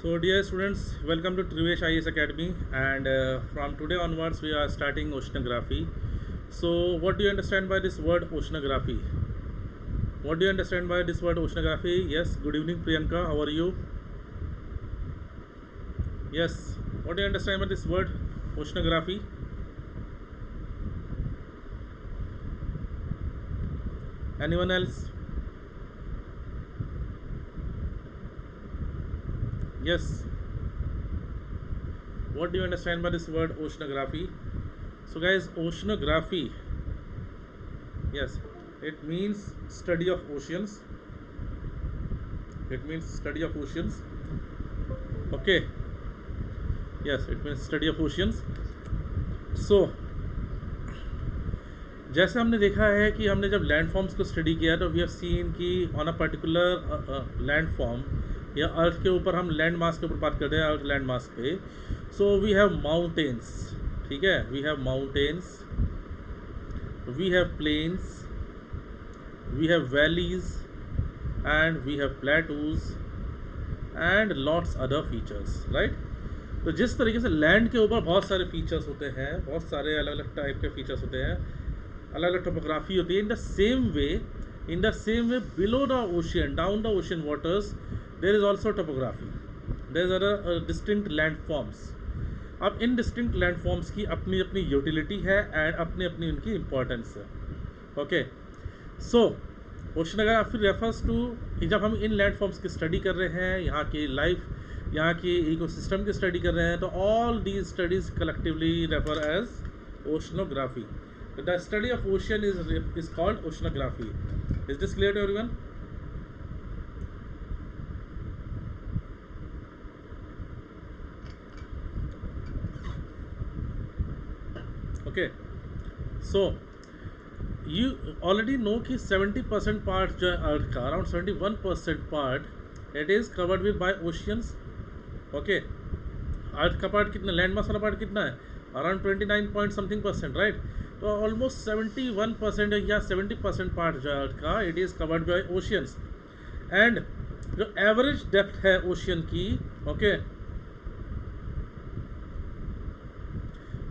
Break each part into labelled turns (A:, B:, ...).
A: So dear students, welcome to Trivesh IAS Academy, and from today onwards we are starting oceanography. So what do you understand by this word oceanography? What do you understand by this word oceanography? Yes, good evening Priyanka, how are you? Yes, what do you understand by this word oceanography? Anyone else? Yes, what do you understand by this word oceanography? So guys, oceanography, yes, it means study of oceans. It means study of oceans. Okay, yes, it means study of oceans. So जैसे हमने देखा है कि हमने जब land forms को study किया तो वी हैव सीन कि on a particular land form या अर्थ के ऊपर, हम लैंड मास के ऊपर बात करते हैं, अर्थ लैंड मास पे। सो वी हैव माउंटेन्स, ठीक है, we have mountains, we have plains, we have valleys and we have plateaus and lots other features, right. तो जिस तरीके से लैंड के ऊपर बहुत सारे फीचर्स होते हैं, बहुत सारे अलग अलग टाइप के फीचर्स होते हैं, अलग अलग टोपोग्राफी होती है, in the same way below the ocean, down the ocean waters, there is also topography, there is other distinct land forms. अब इन डिस्टिंक्ट लैंड फॉर्म्स की अपनी अपनी यूटिलिटी है एंड अपनी अपनी उनकी इंपॉर्टेंस है। Okay, so oceanography refers to कि जब हम इन लैंड फॉर्म्स की स्टडी कर रहे हैं, यहाँ की लाइफ, यहाँ की इकोसिस्टम की स्टडी कर रहे हैं, तो all these studies collectively refer as oceanography. The study of ocean is called oceanography. Is this clear to everyone? Okay, so you already know कि 70% पार्ट जो है अर्थ का, around 71% part it is covered with by oceans. Okay, earth का part कितना, land mass वाला part कितना है, around 29 point something percent, right. तो ऑलमोस्ट 71% या 70% पार्ट जो है अर्थ का, it is covered by oceans. And जो एवरेज डेप्थ है ओशियन की, ओके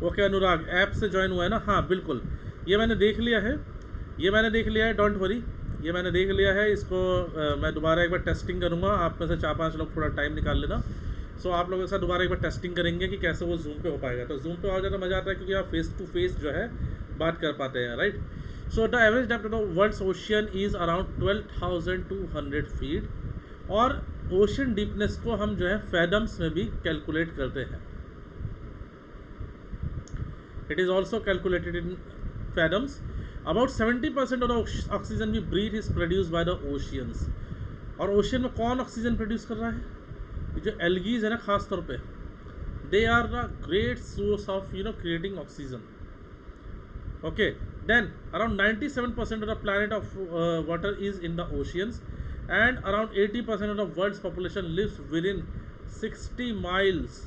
A: ओके, अनुराग ऐप से ज्वाइन हुआ है ना? हाँ बिल्कुल, ये मैंने देख लिया है, ये मैंने देख लिया है, डोंट वरी, ये मैंने देख लिया है। इसको मैं दोबारा एक बार टेस्टिंग करूँगा, आप में से 4-5 लोग थोड़ा टाइम निकाल लेना। सो आप लोगों के साथ दोबारा एक बार टेस्टिंग करेंगे कि कैसे वो जूम पे हो पाएगा। तो जूम पे और ज़्यादा मज़ा आता है क्योंकि आप फेस टू फेस जो है बात कर पाते हैं, right. So the average depth of the world's ocean is around 12,200 feet, और ओशियन डीपनेस को हम जो है फैदम्स में भी कैलकुलेट करते हैं। It is also calculated in fathoms. About 70% of the oxygen we breathe is produced by the oceans. और ओशियन में कौन ऑक्सीजन प्रोड्यूस कर रहा है? ये जो एल्गीज है ना, खास तौर पे, they are the great source of creating oxygen. Okay, then around 97% of the planet of water is in the oceans, and around 80% of the world's population lives within 60 miles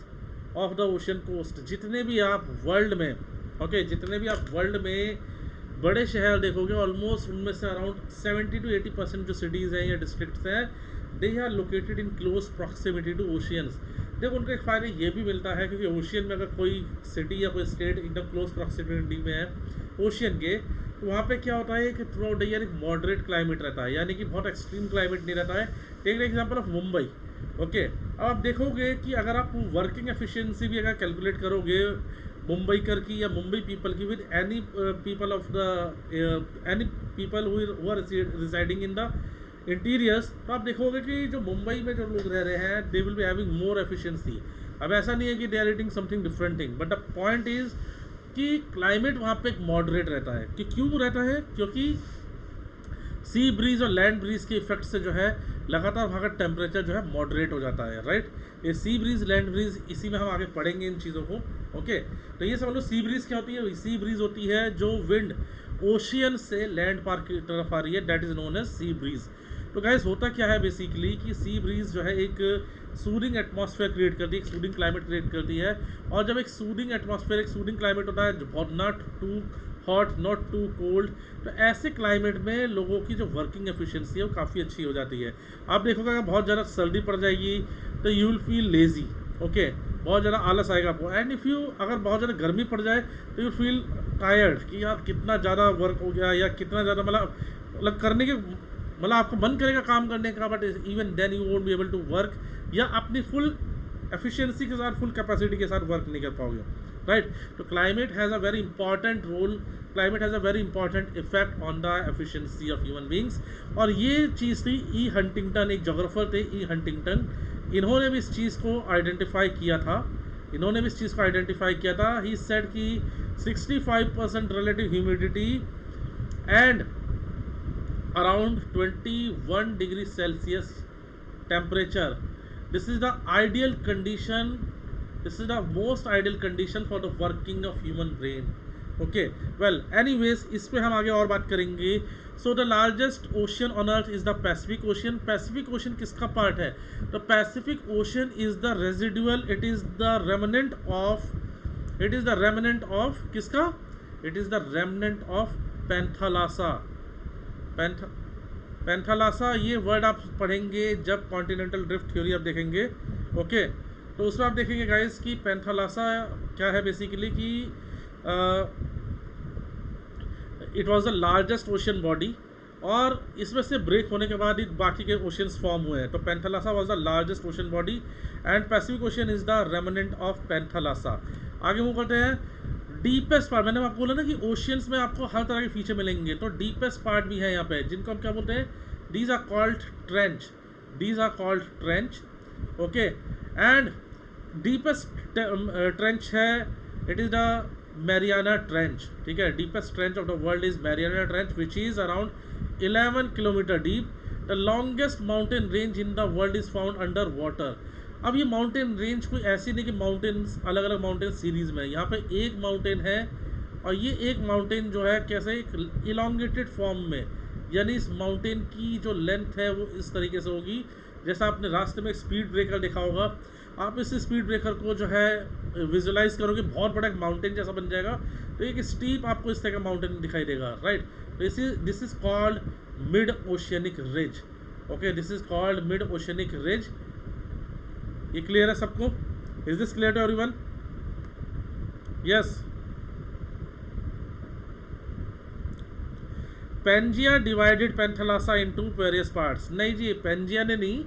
A: of the ocean coast. जितने भी आप world में, okay, जितने भी आप world में बड़े शहर देखोगे, ऑलमोस्ट उनमें से अराउंड 70 to 80% जो सिटीज़ हैं या डिस्ट्रिक्ट्स हैं, they are located in close proximity to oceans. देखो, उनका एक फ़ायदा ये भी मिलता है क्योंकि ओशियन में अगर कोई सिटी या कोई स्टेट एकदम क्लोज प्रॉक्सिमिटी में है ओशियन के, तो वहाँ पे क्या होता है कि थ्रू आउट द ईयर एक मॉडरेट क्लाइमेट रहता है, यानी कि बहुत एक्सट्रीम क्लाइमेट नहीं रहता है। Take the example of Mumbai. Okay, अब आप देखोगे कि अगर आप वर्किंग एफिशिएंसी भी अगर कैलकुलेट करोगे मुंबई कर की या मुंबई पीपल की, with any people of the any people who are residing in the interiors, तो आप देखोगे कि जो मुंबई में जो लोग रह रहे हैं, they will be having more efficiency. अब ऐसा नहीं है कि they are eating something different thing, but the point is कि क्लाइमेट वहाँ पे एक मॉडरेट रहता है। कि क्यों रहता है? क्योंकि सी ब्रीज और लैंड ब्रीज के इफेक्ट से जो है लगातार वहाँ का टेम्परेचर जो है मॉडरेट हो जाता है, राइट। ये सी ब्रीज, लैंड ब्रीज, इसी में हम आगे पढ़ेंगे इन चीज़ों को। ओके, तो ये समझ लो सी ब्रीज क्या होती है। सी ब्रीज होती है जो विंड ओशियन से लैंड पार की तरफ आ रही है, that is known as sea breeze. तो गाइस, होता क्या है बेसिकली कि सी ब्रीज जो है एक सूदिंग एटमॉस्फेयर क्रिएट करती है, एक सूदिंग क्लाइमेट क्रिएट करती है। और जब एक सूदिंग एटमॉस्फेयर, एक सूदिंग क्लाइमेट होता है, not too hot not too cold. तो ऐसे क्लाइमेट में लोगों की जो वर्किंग एफिशिएंसी है वो काफ़ी अच्छी हो जाती है। आप देखोगे अगर बहुत ज़्यादा सर्दी पड़ जाएगी तो you will feel lazy, okay, बहुत ज़्यादा आलस आएगा आपको। एंड इफ़ यू अगर बहुत ज़्यादा गर्मी पड़ जाए तो यू फील टायर्ड कि यार कितना ज़्यादा वर्क हो गया या कितना ज़्यादा मतलब करने के मतलब आपको मन करेगा काम करने का, but even then you won't be able to work, या अपनी फुल एफिशिएंसी के साथ फुल कैपेसिटी के साथ वर्क नहीं कर पाओगे, राइट। तो climate has a very important role, climate has a very important effect on the efficiency of human beings. और ये चीज़ थी ई हंटिंगटन, एक जोग्राफर थे ई हंटिंगटन, इन्होंने भी इस चीज़ को आइडेंटिफाई किया था, ही सेड कि 65% relative humidity and around 21 degree Celsius temperature, this is the ideal condition, this is the most ideal condition for the working of human brain, okay। well anyways इस पे हम आगे और बात करेंगे। so the largest ocean on earth is the Pacific Ocean। Pacific Ocean किसका part है? तो Pacific Ocean is the residual, it is the remnant of किसका? it is the remnant of Panthalassa। Panthalassa ये वर्ड आप पढ़ेंगे जब continental drift theory आप देखेंगे, ओके। तो उसमें आप देखेंगे गाइस कि पैंथालासा क्या है बेसिकली कि it was the largest ocean body, और इसमें से ब्रेक होने के बाद ही बाकी के ओशंस फॉर्म हुए हैं। तो Panthalassa was the largest ocean body and Pacific ocean is the remnant of Panthalassa. आगे मूव करते हैं। डीपेस्ट पार्ट, मैंने आपको बोला ना कि ओशियंस में आपको हर तरह के फीचर मिलेंगे, तो डीपेस्ट पार्ट भी है यहाँ पे, जिनको हम क्या बोलते हैं? These are called trench, okay. And deepest trench है, it is the Mariana trench, ठीक है। Deepest trench of the world is Mariana trench which is around 11 kilometre deep. The longest mountain range in the world is found under water. अब ये mountain range कोई ऐसी नहीं कि mountains अलग अलग माउंटेन सीरीज़ में, यहाँ पे एक माउंटेन है, और ये एक माउंटेन जो है कैसे एक इलांगेटेड फॉर्म में, यानी इस माउंटेन की जो लेंथ है वो इस तरीके से होगी जैसा आपने रास्ते में स्पीड ब्रेकर देखा होगा। आप इस स्पीड ब्रेकर को जो है विजुलाइज करोगे, बहुत बड़ा एक माउंटेन जैसा बन जाएगा, तो एक स्टीप आपको इस तरह का माउंटेन दिखाई देगा, right. This is called mid oceanic ridge, okay, this is called mid oceanic ridge. ये क्लियर है सबको? Is this clear to everyone? Yes. Pangaea divided Panthalassa into various parts. नहीं जी, पेंजिया ने नहीं,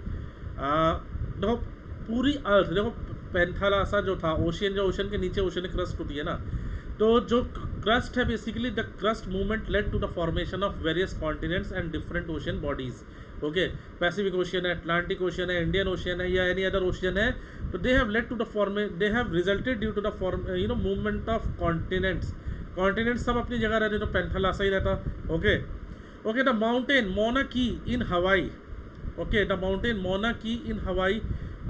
A: देखो पूरी अर्थ, देखो पैंथालासा जो था ओशियन, जो ओशन के नीचे ओशनिक क्रस्ट होती है ना, तो जो क्रस्ट है basically the crust movement led to the formation of various continents and different ocean bodies, okay. Pacific ocean है, अटलांटिक ओशियन है, इंडियन ओशियन है, या एनी अदर ओशियन है, तो they have led to the they have resulted due to the movement of continents. Continents सब अपनी जगह रहते, तो पैंथालासा ही रहता, okay. Okay, the mountain Mauna Kea in हवाई, okay, the mountain Mauna Kea in हवाई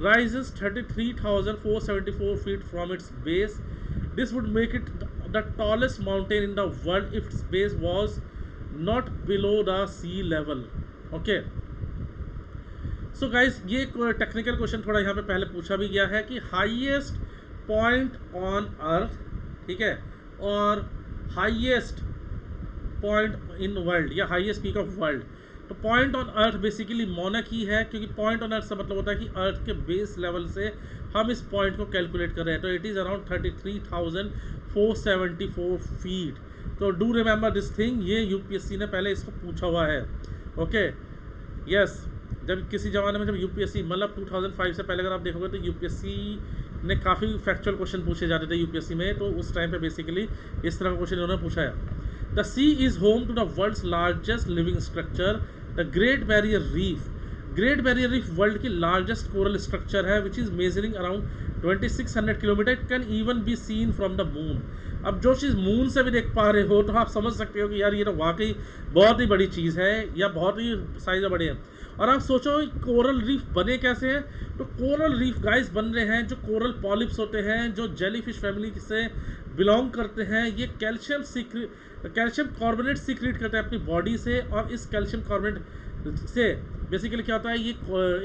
A: rises 33,474 feet from its base. This would make it the tallest mountain in the world if its base was not below the sea level. Okay. So guys, ये technical question थोड़ा यहाँ पे पहले पूछा भी गया है कि हाईएस्ट पॉइंट ऑन अर्थ, ठीक है, और हाईएस्ट पॉइंट इन वर्ल्ड या हाईएस्ट पीक ऑफ वर्ल्ड। तो पॉइंट ऑन अर्थ बेसिकली मोनक ही है, क्योंकि पॉइंट ऑन अर्थ से मतलब होता है कि अर्थ के बेस लेवल से हम इस पॉइंट को कैलकुलेट कर रहे हैं। तो इट इज़ अराउंड 33,474 फीट। तो डू रिमेंबर दिस थिंग, ये यूपीएससी ने पहले इसको पूछा हुआ है, ओके। यस, जब किसी ज़माने में जब यूपीएससी मतलब 2005 से पहले अगर आप देखोगे तो यूपीएससी ने काफ़ी फैक्चुअल क्वेश्चन पूछे जाते थे यूपीएससी में, तो उस टाइम पे बेसिकली इस तरह का क्वेश्चन इन्होंने पूछा है। The sea is home to the world's largest living structure, the great barrier reef. Great barrier reef world की लार्जेस्ट कोरल स्ट्रक्चर है which is measuring around 2600 kilometre, can even be seen from the moon. अब जो चीज़ moon से भी देख पा रहे हो तो आप समझ सकते हो कि यार ये तो वाकई बहुत ही बड़ी चीज़ है, या बहुत ही साइज बड़े हैं। और आप सोचो कोरल रीफ बने कैसे हैं? तो कोरल रीफ गाइस बन रहे हैं जो कोरल पॉलिप्स होते हैं, जो जेलीफिश फैमिली से बिलोंग करते हैं। ये कैल्शियम कार्बोनेट सीक्रेट करते हैं अपनी बॉडी से, और इस कैल्शियम कार्बोनेट से बेसिकली क्या होता है, ये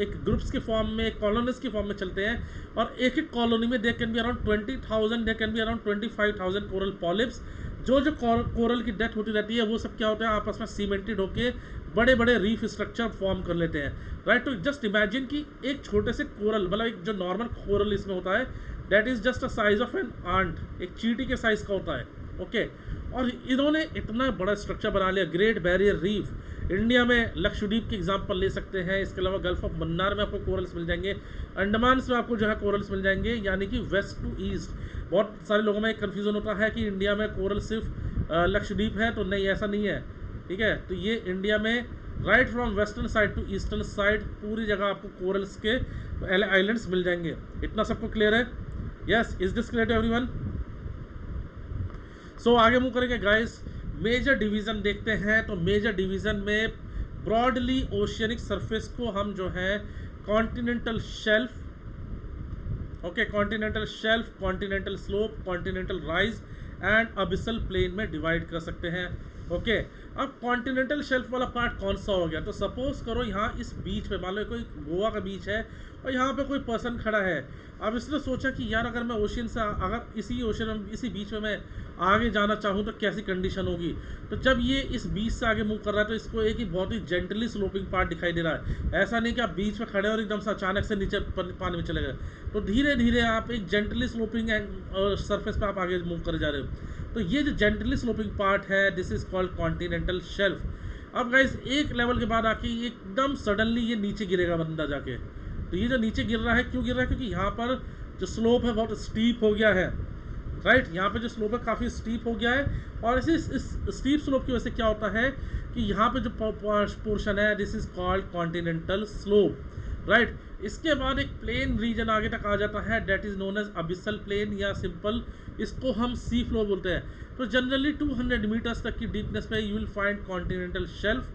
A: एक ग्रुप्स के फॉर्म में, कॉलोनीज के फॉर्म में चलते हैं, और एक एक कॉलोनी में there can be around 20,000, there can be around 25,000 coral polyps जो कोरल की डेथ होती रहती है वो सब क्या होता है, आपस में सीमेंटेड होके बड़े बड़े रीफ स्ट्रक्चर फॉर्म कर लेते हैं, राइट। तो जस्ट इमेजिन कि एक छोटे से कोरल, मतलब एक जो नॉर्मल कोरल इसमें होता है, that is just a size of an ant, एक चींटी के साइज का होता है, ओके। और इन्होंने इतना बड़ा स्ट्रक्चर बना लिया, ग्रेट बैरियर रीफ। इंडिया में लक्षद्वीप की एग्जांपल ले सकते हैं, इसके अलावा गल्फ ऑफ मन्नार में आपको कोरल्स मिल जाएंगे, अंडमान में आपको जो है कोरल्स मिल जाएंगे, यानी कि वेस्ट टू ईस्ट। बहुत सारे लोगों में एक कन्फ्यूजन होता है कि इंडिया में कोरल सिर्फ लक्षद्वीप है, तो नहीं, ऐसा नहीं है, ठीक है। तो ये इंडिया में right from western side to eastern side पूरी जगह आपको कोरल्स के आइलैंड्स मिल जाएंगे। इतना सबको क्लियर है? Yes, is this clear to everyone? So आगे मूव करेंगे गाइस, मेजर डिवीजन देखते हैं। तो मेजर डिवीजन में ब्रॉडली ओशियनिक सरफेस को हम जो है continental shelf, okay, continental shelf, continental slope, continental rise and abyssal plain में डिवाइड कर सकते हैं, ओके। अब कॉन्टिनेंटल शेल्फ वाला पार्ट कौन सा हो गया? तो सपोज करो यहाँ इस बीच पे, मान लो कोई गोवा का बीच है और यहाँ पे कोई पर्सन खड़ा है। अब इसने सोचा कि यार अगर मैं ओशियन से, अगर इसी ओशियन में, इसी बीच में मैं आगे जाना चाहूँ तो कैसी कंडीशन होगी। तो जब ये इस बीच से आगे मूव कर रहा है तो इसको एक ही बहुत ही जेंटली स्लोपिंग पार्ट दिखाई दे रहा है। ऐसा नहीं कि आप बीच में खड़े और एकदम से अचानक से नीचे पानी में चले गए। तो धीरे धीरे आप एक जेंटली स्लोपिंग सरफेस पे आप आगे मूव कर जा रहे हो। तो ये जो जेंटली स्लोपिंग पार्ट है, this is called continental shelf. अब गाइस एक लेवल के बाद आके एकदम सडनली ये नीचे गिरेगा बंदा जाके। तो ये जो नीचे गिर रहा है, क्यों गिर रहा है? क्योंकि यहाँ पर जो स्लोप है बहुत स्टीप हो गया है, राइट। यहाँ पे जो स्लोप है काफ़ी स्टीप हो गया है, और इस स्टीप स्लोप की वजह से क्या होता है कि यहाँ पे जो पोर्शन है, this is called continental slope, right. इसके बाद एक प्लेन रीजन आगे तक आ जाता है, that is known as abyssal plain, या सिंपल इसको हम सी फ्लोर बोलते हैं। तो जनरली 200 मीटर्स तक की डीपनेस पे you will find continental shelf.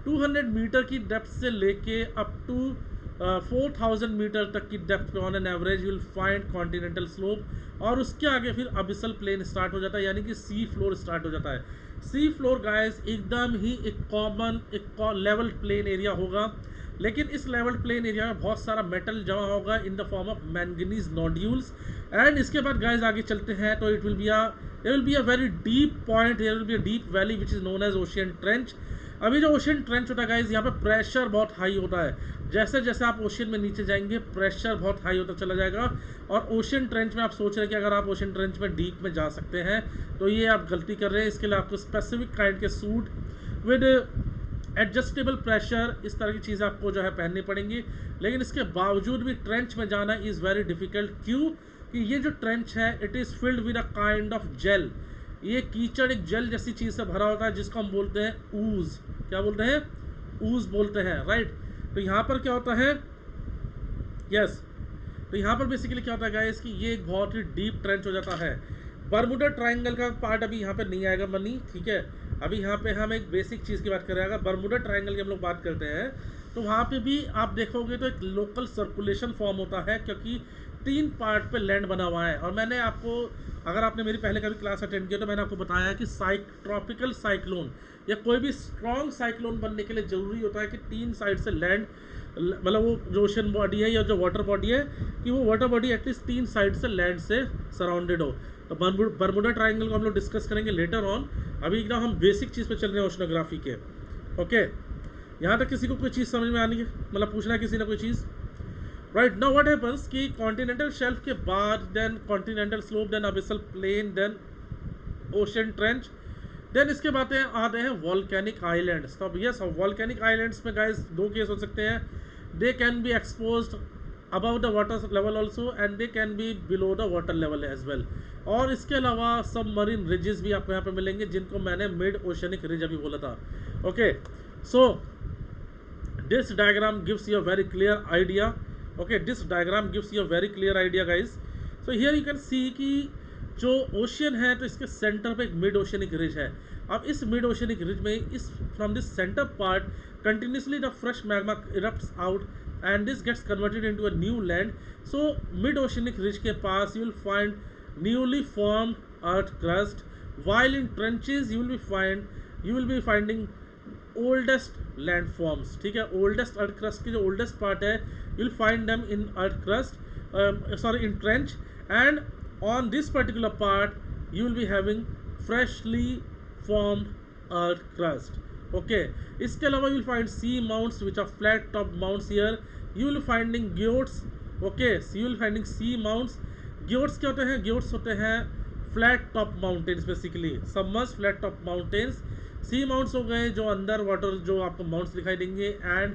A: 200 metre की डेप्थ से लेके अप टू 4000 मीटर तक की डेप्थ पे on an average you will find continental slope. और उसके आगे फिर अबिसल प्लेन स्टार्ट हो जाता है, यानी कि सी फ्लोर स्टार्ट हो जाता है। सी फ्लोर गाइस एकदम ही एक कॉमन, एक लेवल प्लेन एरिया होगा, लेकिन इस लेवल प्लेन एरिया में बहुत सारा मेटल जमा होगा in the form of manganese nodules. And इसके बाद गाइस आगे चलते हैं तो there will be a very deep point, there will be a deep valley which is known as ocean trench। अभी जो ओशियन ट्रेंच होता है गाइस, यहाँ पे प्रेशर बहुत हाई होता है। जैसे जैसे आप ओशियन में नीचे जाएंगे प्रेशर बहुत हाई होता चला जाएगा। और ओशियन ट्रेंच में आप सोच रहे हैं कि अगर आप ओशियन ट्रेंच में डीप में जा सकते हैं, तो ये आप गलती कर रहे हैं। इसके लिए आपको स्पेसिफिक काइंड के सूट विद एडजस्टेबल प्रेशर, इस तरह की चीज़ें आपको जो है पहननी पड़ेंगी। लेकिन इसके बावजूद भी ट्रेंच में जाना इज़ वेरी डिफिकल्ट। क्यों? कि ये जो ट्रेंच है it is filled with a kind of gel. ये कीचड़ एक जेल जैसी चीज़ से भरा होता है जिसको हम बोलते हैं ऊज। क्या बोलते हैं? ऊज बोलते हैं, राइट। तो यहाँ पर क्या होता है, यस, तो यहाँ पर बेसिकली क्या होता है गाइस कि ये एक बहुत ही डीप ट्रेंच हो जाता है। बरमूडा ट्रायंगल का पार्ट अभी यहाँ पे नहीं आएगा मनी, ठीक है। अभी यहाँ पे हम एक बेसिक चीज़ की बात कर रहे हैं। अगर बरमूडा ट्रायंगल की हम लोग बात करते हैं तो वहाँ पे भी आप देखोगे तो एक लोकल सर्कुलेशन फॉर्म होता है, क्योंकि 3 पार्ट पे लैंड बना हुआ है। और मैंने आपको, अगर आपने मेरी पहले कभी क्लास अटेंड किया तो मैंने आपको बताया है कि ट्रॉपिकल साइक्लोन या कोई भी स्ट्रॉन्ग साइक्लोन बनने के लिए ज़रूरी होता है कि 3 साइड से लैंड, मतलब वो जो ओशन बॉडी है या जो वाटर बॉडी है, कि वो वाटर बॉडी एटलीस्ट 3 साइड से लैंड से सराउंडेड हो। तो बरमूडा ट्रायंगल को हम लोग डिस्कस करेंगे लेटर ऑन। अभी एकदम हम बेसिक चीज़ पे चल रहे हैं ओशनोग्राफी के, ओके। यहाँ तक किसी को कोई चीज़ समझ में आनी है, मतलब पूछना है किसी ने कोई चीज़, राइट। नाउ व्हाट हैपेंस कि कॉन्टिनेंटल शेल्फ के बाद then continental slope, then abyssal plain, then ocean trench, then इसके बाद आते हैं वॉल्केनिक आइलैंड्स। तो अब यस, वॉल्केनिक आइलैंड्स में गाइस 2 केस हो सकते हैं। They can be exposed above the water level also and they can be below the water level as well। और इसके अलावा सबमरीन रिजेस भी आपको यहाँ पे मिलेंगे, जिनको मैंने मिड ओशनिक रिज अभी बोला था, okay. So this diagram gives you a very clear idea, okay. This diagram gives you a very clear idea guys. So here you can see कि जो ओशियन है तो इसके सेंटर पे एक मिड ओशनिक रिज है। अब इस मिड ओशनिक रिज में इस from this centre part continuously the fresh magma erupts out and this gets converted into a new land। so mid oceanic ridge के पास you will find newly formed earth crust, while in trenches you will be finding oldest landforms, ठीक है। oldest earth crust की जो oldest part है you will find them in earth crust, in trench, and on this particular part you will be having freshly formed earth crust. Okay, इसके अलावा you will find seamounts which are flat top mounts here, you will finding guyots. Okay, you will finding seamounts. Guyots क्या होते हैं? Guyots होते हैं flat top mountains, basically submerge flat top mountains. Seamounts हो गए जो under water जो आपको माउंट्स दिखाई देंगे, and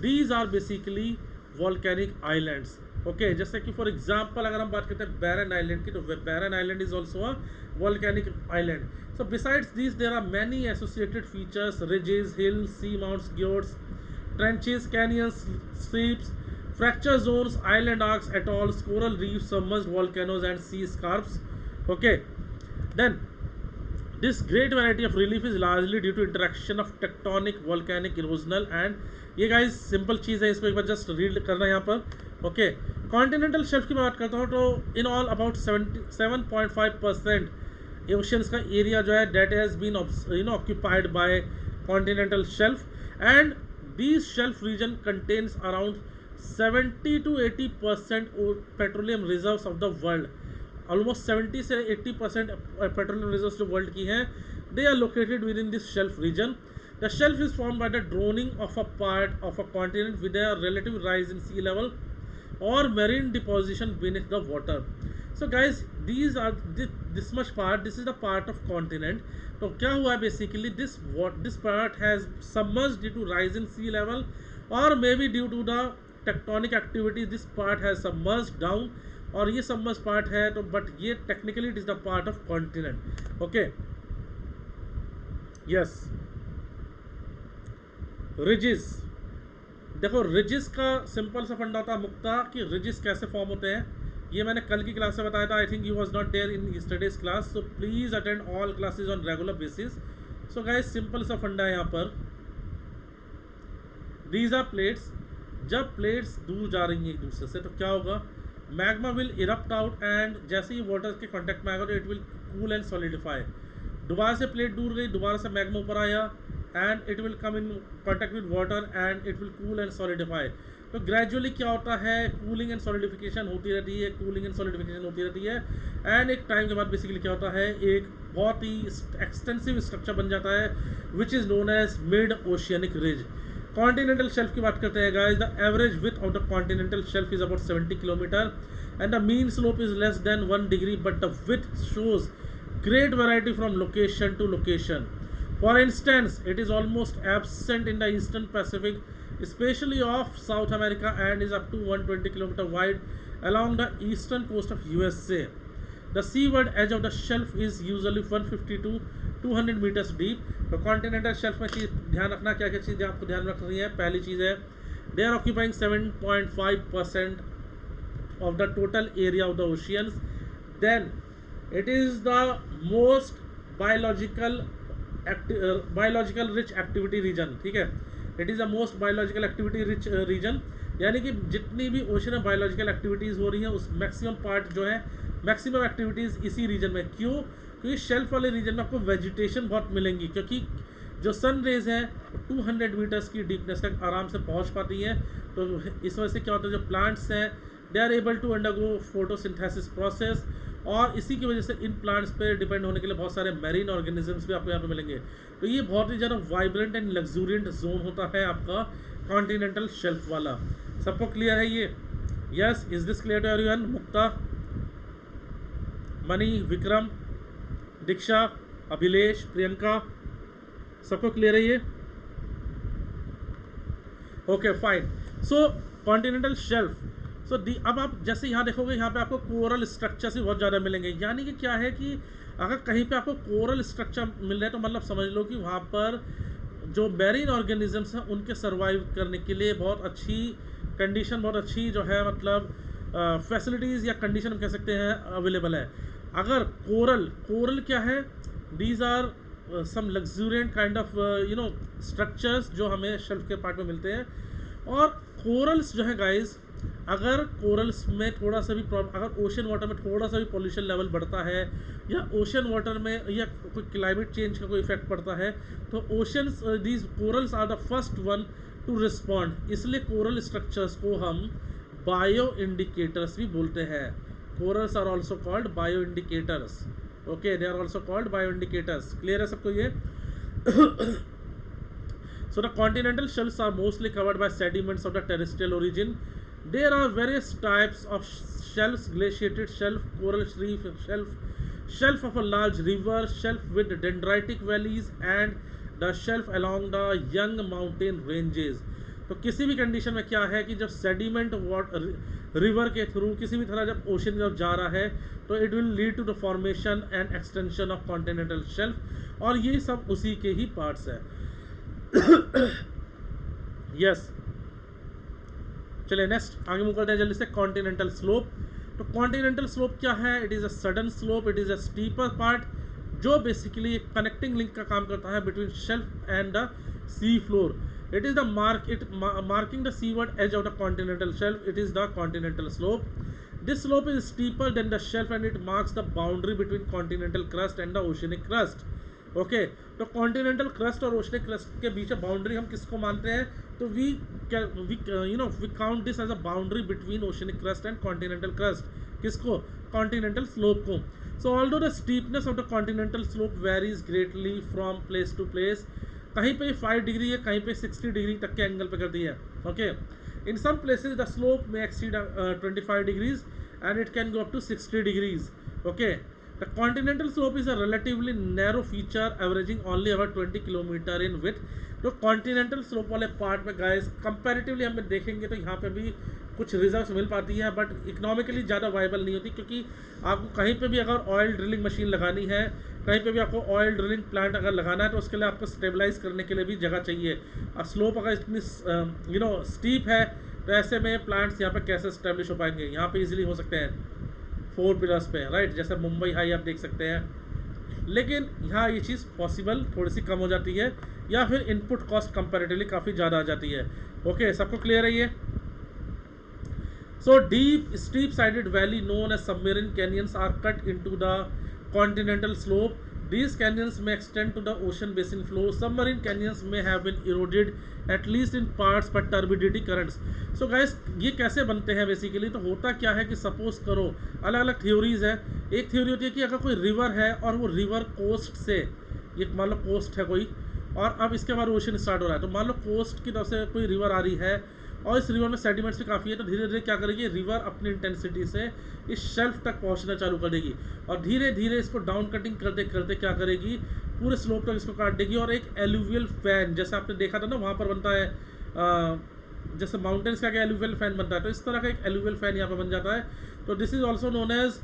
A: these are basically volcanic islands. Okay, जैसे कि फॉर एग्जांपल अगर हम बात करते हैं बैरन आइलैंड की, तो Barren Island is also a volcanic island. So besides this there are many associated features, ridges, hills, seamounts, guyots, trenches, canyons, strips, fracture zones, island arcs, atolls, coral reefs, submerged volcanoes and sea scarps. Okay, then this great variety of relief is largely due to interaction of tectonic, volcanic, erosional and ये guys simple चीज़ है, इसको एक बार just read करना है यहाँ पर। Okay, continental shelf की बात करता हूँ तो in all about 77.5% oceans का area जो है that has been occupied by continental shelf, and these shelf region contains around 70 to 80% petroleum reserves of the world. Almost 70 से 80% पेट्रोलियम रिजर्व्स जो वर्ल्ड की हैं, they are located within this shelf region. The shelf is form by the drowning of a part of a continent with a relative rise in sea level और marine deposition beneath the water. So guys these are this much part, this is the part of continent. तो क्या हुआ है basically, this part has submerged due to rise in sea level और may be due to the tectonic activity, this part has submerged down, और ये submerge part है तो but ये technically it is the part of continent. Okay, yes. Ridges, देखो ridges का simple सा फंडा होता है मुक्ता कि रिजिस कैसे फॉर्म होते हैं, ये मैंने कल की क्लास में बताया था। I think you was not there in yesterday's class, so please attend all classes on regular basis. So guys simple सा फंडा है यहाँ पर, दीज आर प्लेट्स। जब प्लेट्स दूर जा रही हैं एक दूसरे से तो क्या होगा, magma will erupt out and जैसे ही वाटर के कांटेक्ट में आएगा तो it will cool and solidify. दोबारा से प्लेट दूर गई, दोबारा से मैग्मा ऊपर आया and it will come in contact with water and it will cool and solidify. तो ग्रेजुअली क्या होता है, कूलिंग एंड सॉलिडिफिकेशन होती रहती है, कूलिंग एंड सॉलिडिफिकेशन होती रहती है, एंड एक टाइम के बाद बेसिकली क्या होता है, एक बहुत ही एक्सटेंसिव स्ट्रक्चर बन जाता है which is known as mid oceanic ridge. Continental shelf की बात करते हैं guys, the average width of the continental shelf is about 70 kilometre and the mean slope is less than 1 degree, but the width shows great variety from location to location. For instance, it is almost absent in the eastern Pacific, especially off South America, and is up to 120 km wide along the eastern coast of USA. The seaward edge of the shelf is usually 150 to 200 meters deep. तो continental shelf में चीज़ ध्यान रखना, क्या क्या चीज़ें आपको ध्यान रखनी है। पहली चीज़ है, they are occupying 7.5% of the total area of the oceans. Then it is the most biological rich activity region, ठीक है, it is the most biological activity rich region, यानी कि जितनी भी ओशन में बायोलॉजिकल एक्टिविटीज़ हो रही हैं उस मैक्सिमम पार्ट जो है, मैक्सिमम एक्टिविटीज़ इसी रीजन में। क्यों? क्योंकि शेल्फ वाले रीजन में आपको वेजिटेशन बहुत मिलेंगी, क्योंकि जो सन रेज है 200 मीटर्स की डीपनेस तक आराम से पहुंच पाती हैं। तो इस वजह से क्या होता है, जो प्लांट्स हैं they are able to undergo photosynthesis process, और इसी की वजह से इन प्लांट्स पे डिपेंड होने के लिए बहुत सारे मैरीन ऑर्गेनिजम्स भी आपको यहाँ पे मिलेंगे। तो ये बहुत ही ज़्यादा वाइब्रेंट एंड लग्जूरियंट जोन होता है आपका कॉन्टिनेंटल शेल्फ वाला। सबको क्लियर है ये? Yes, is this clear to everyone? Mukta, Mani, Vikram, Diksha, Abhilesh, Priyanka, सबको क्लियर है ये? Okay fine. So continental shelf, so अब आप जैसे यहाँ देखोगे, यहाँ पे आपको कोरल स्ट्रक्चर्स भी बहुत ज़्यादा मिलेंगे। यानी कि क्या है कि अगर कहीं पे आपको कोरल स्ट्रक्चर मिल रहा है तो मतलब समझ लो कि वहाँ पर जो मैरीन ऑर्गेनिजम्स हैं उनके सर्वाइव करने के लिए बहुत अच्छी कंडीशन, बहुत अच्छी जो है मतलब फैसिलिटीज़ या कंडीशन हम कह सकते हैं अवेलेबल है। अगर कोरल क्या है, these are some luxuriant kind of structures जो हमें शेल्फ के पार्ट में मिलते हैं। और कोरल्स जो है गाइज, अगर कोरल्स में थोड़ा सा भी अगर ओशन वाटर में थोड़ा सा भी पॉल्यूशन लेवल बढ़ता है या ओशन वाटर में या कोई क्लाइमेट चेंज का कोई इफेक्ट पड़ता है तो oceans, these corals are the first one to respond. इसलिए कोरल स्ट्रक्चर्स को हम बायो इंडिकेटर्स भी बोलते हैं। Corals are also called bio indicators. Okay, they are also called bioindicators. Clear है सबको ये? So the continental shelves are mostly covered by sediments of the terrestrial origin. There are various types of shelves: glaciated shelf, coral reef shelf, shelf of a large river, shelf with dendritic valleys, and the shelf along the young mountain ranges. तो किसी भी condition में क्या है कि जब sediment river के through किसी भी तरह जब ओशन जब जा रहा है तो it will lead to the formation and extension of continental shelf, और ये सब उसी के ही पार्ट्स है। यस, चलिए नेक्स्ट आगे मूव करते हैं जल्दी से। Continental slope. तो कॉन्टिनेंटल स्लोप क्या है? It is a sudden slope, it is a steeper part जो बेसिकली एक कनेक्टिंग लिंक का काम करता है between shelf and the sea floor. It is the marking the seaward as of the continental shelf, it is the continental slope. This slope is steeper than the shelf and it marks the boundary between continental crust and the oceanic crust. Okay, तो continental crust और oceanic crust के बीच boundary हम किसको मानते हैं? तो we count this as a boundary between oceanic crust and continental crust. किसको? कॉन्टिनेंटल स्लोप को। So although the steepness of the continental slope varies greatly from place to place. कहीं पे 5 डिग्री है, कहीं पे 60 डिग्री तक के एंगल पे करती है। Okay, in some places the slope may exceed 25 degrees and it can go up to 60 degrees. Okay, the continental slope is a relatively narrow feature averaging only about 20 kilometer in width. तो continental slope वाले part में guys comparatively हम देखेंगे तो यहाँ पे भी कुछ रिजर्व्स मिल पाती है, बट इकोनॉमिकली ज़्यादा वाइबल नहीं होती, क्योंकि आपको कहीं पे भी अगर ऑयल ड्रिलिंग मशीन लगानी है, कहीं पे भी आपको ऑयल ड्रिलिंग प्लांट अगर लगाना है, तो उसके लिए आपको स्टेबलाइज करने के लिए भी जगह चाहिए। और स्लोप अगर इतनी स्टीप है तो ऐसे में प्लांट्स यहाँ पे कैसे स्टैब्लिश हो पाएंगे? यहाँ पे इजीली हो सकते हैं 4 पिलर्स पे, राइट, जैसे मुंबई हाई आप देख सकते हैं। लेकिन यहाँ ये चीज़ पॉसिबल थोड़ी सी कम हो जाती है, या फिर इनपुट कॉस्ट कंपैरेटिवली काफ़ी ज़्यादा आ जाती है। ओके, सबको क्लियर है ये? So deep steep sided valley known as submarine canyons are cut into the continental slope. These canyons may extend to the ocean basin floor. Submarine canyons may have been eroded at least in parts by turbidity currents. So guys, ये कैसे बनते हैं basically? तो होता क्या है कि suppose करो, अलग अलग थ्योरीज है। एक थ्योरी होती है कि अगर कोई रिवर है और वो रिवर कोस्ट से, ये मान लो कोस्ट है कोई, और अब इसके बाद ओशन स्टार्ट हो रहा है, तो मान लो कोस्ट की तरफ से कोई रिवर आ रही है और इस रिवर में सेडिमेंट्स भी काफ़ी है, तो धीरे धीरे क्या करेगी रिवर अपनी इंटेंसिटी से इस शेल्फ तक पहुंचना चालू कर देगी, और धीरे धीरे इसको डाउन कटिंग करते करते क्या करेगी, पूरे स्लोप तक इसको काट देगी। और एक एलुवियल फैन, जैसे आपने देखा था ना वहाँ पर बनता है, जैसे माउंटेन्स का एलुवियल फैन बनता है, तो इस तरह का एक एलुवियल फैन यहाँ पर बन जाता है। तो this is also known as